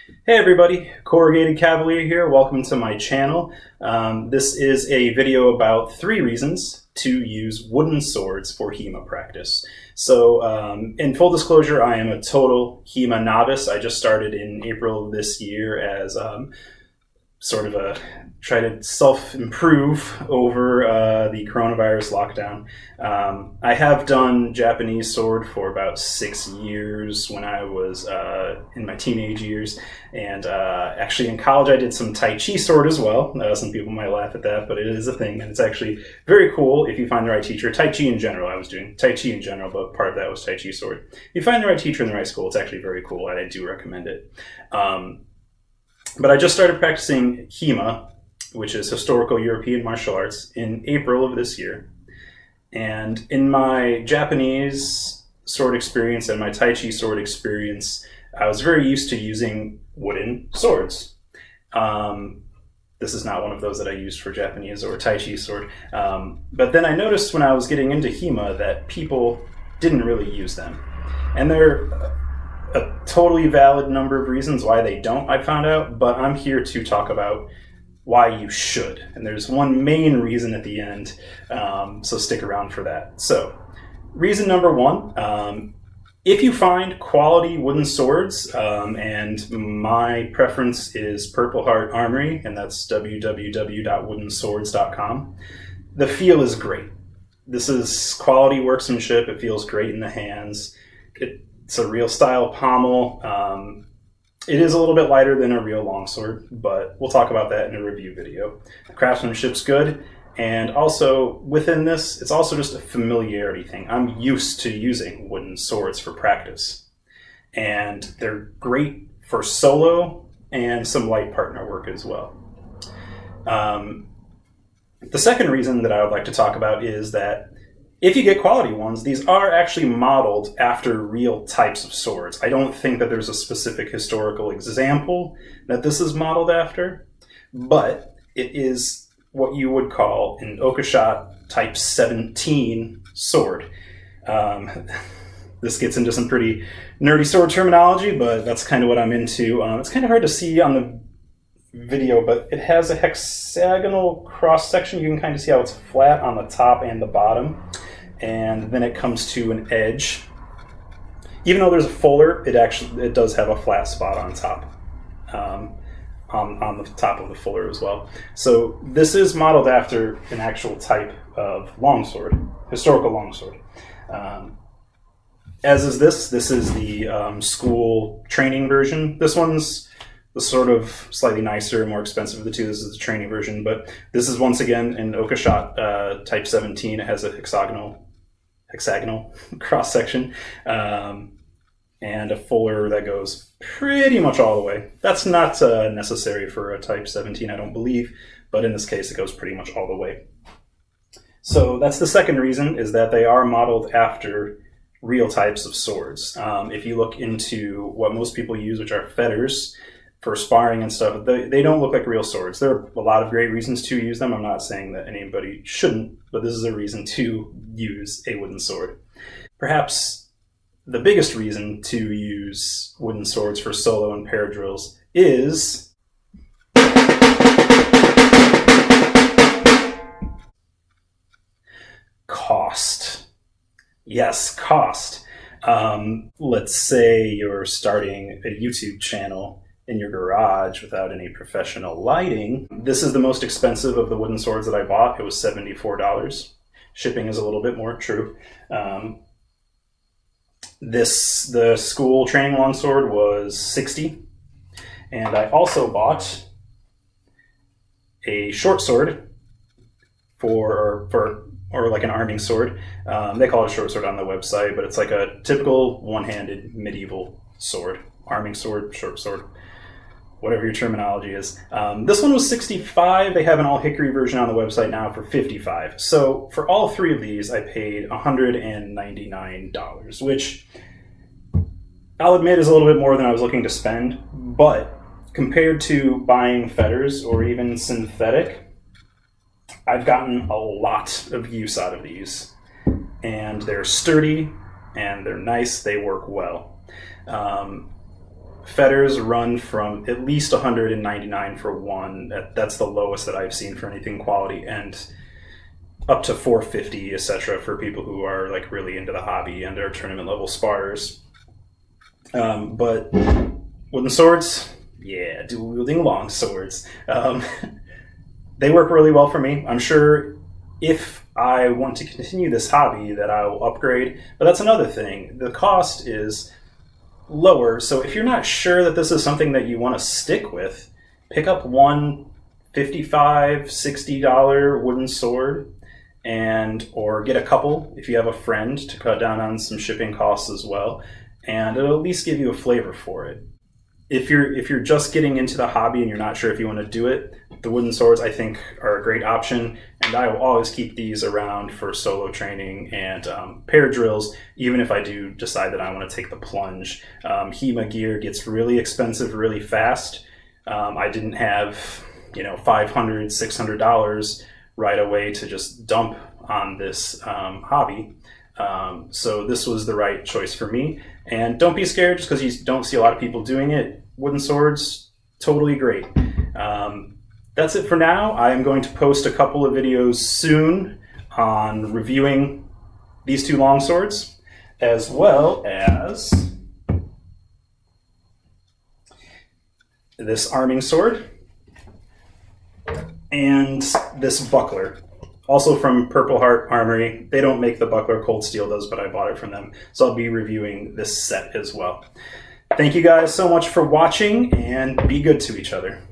Hey everybody, Corrugated Cavalier here. Welcome to my channel. This is a video about 3 reasons to use wooden swords for HEMA practice. So in full disclosure, I am a total HEMA novice. I just started in April of this year as sort of try to self-improve over the coronavirus lockdown. I have done Japanese sword for about 6 years when I was in my teenage years, and actually in college I did some Tai Chi sword as well. Some people might laugh at that, but it is a thing, and it's actually very cool if you find the right teacher. Tai Chi in general, I was doing Tai Chi in general, but part of that was Tai Chi sword. If you find the right teacher in the right school, it's actually very cool, and I do recommend it. But I just started practicing HEMA, which is Historical European Martial Arts, in April of this year. And in my Japanese sword experience and my Tai Chi sword experience, I was very used to using wooden swords. This is not one of those that I used for Japanese or Tai Chi sword. But then I noticed when I was getting into HEMA that people didn't really use them. And they're a totally valid number of reasons why they don't, I found out, but I'm here to talk about why you should. And there's one main reason at the end, so stick around for that. So, reason number 1, if you find quality wooden swords, and my preference is Purple Heart Armory, and that's www.woodenswords.com, the feel is great. This is quality workmanship. It feels great in the hands. It's a real style pommel. It is a little bit lighter than a real longsword, but we'll talk about that in a review video. The craftsmanship's good, and also within this, it's also just a familiarity thing. I'm used to using wooden swords for practice, and they're great for solo and some light partner work as well. The second reason that I would like to talk about is that if you get quality ones, these are actually modeled after real types of swords. I don't think that there's a specific historical example that this is modeled after, but it is what you would call an Okashot type 17 sword. This gets into some pretty nerdy sword terminology, but that's kind of what I'm into. It's kind of hard to see on the video, but it has a hexagonal cross section. You can kind of see how it's flat on the top and the bottom, and then it comes to an edge. Even though there's a fuller, it does have a flat spot on top, on the top of the fuller as well. So this is modeled after an actual type of longsword, historical longsword. As is this. This is the school training version. This one's the sort of slightly nicer, more expensive of the two. This is the training version, but this is once again an Okashot type 17. It has a hexagonal cross section, and a fuller that goes pretty much all the way. That's not necessary for a type 17, I don't believe, but in this case it goes pretty much all the way. So that's the second reason, is that they are modeled after real types of swords. If you look into what most people use, which are fetters, for sparring and stuff, they don't look like real swords. There are a lot of great reasons to use them. I'm not saying that anybody shouldn't, but this is a reason to use a wooden sword. Perhaps the biggest reason to use wooden swords for solo and pair drills is cost. Yes, cost. Let's say you're starting a YouTube channel in your garage without any professional lighting. This is the most expensive of the wooden swords that I bought. It was $74. Shipping is a little bit more, true. The school training longsword was $60. And I also bought a short sword or like an arming sword. They call it a short sword on the website, but it's like a typical one-handed medieval sword. Arming sword, short sword, whatever your terminology is. This one was $65. They have an all hickory version on the website now for $55. So for all 3 of these, I paid $199, which I'll admit is a little bit more than I was looking to spend, but compared to buying fetters or even synthetic, I've gotten a lot of use out of these, and they're sturdy and they're nice. They work well. fetters run from at least 199 for one. That's the lowest that I've seen for anything quality, and up to 450, etc. for people who are like really into the hobby and are tournament level sparters. But wooden swords, yeah, dual wielding long swords. They work really well for me. I'm sure if I want to continue this hobby that I will upgrade, but that's another thing. The cost is lower, so if you're not sure that this is something that you want to stick with, pick up one $55, $60 wooden sword, or get a couple if you have a friend to cut down on some shipping costs as well, and it'll at least give you a flavor for it. If you're just getting into the hobby and you're not sure if you want to do it, the wooden swords I think are a great option, and I will always keep these around for solo training and pair drills, even if I do decide that I want to take the plunge. HEMA gear gets really expensive really fast. I didn't have $500, $600 right away to just dump on this hobby. So this was the right choice for me. And don't be scared just because you don't see a lot of people doing it. Wooden swords, totally great. That's it for now. I am going to post a couple of videos soon on reviewing these two long swords, as well as this arming sword and this buckler. Also from Purple Heart Armory. They don't make the buckler, Cold Steel does, but I bought it from them. So I'll be reviewing this set as well. Thank you guys so much for watching, and be good to each other.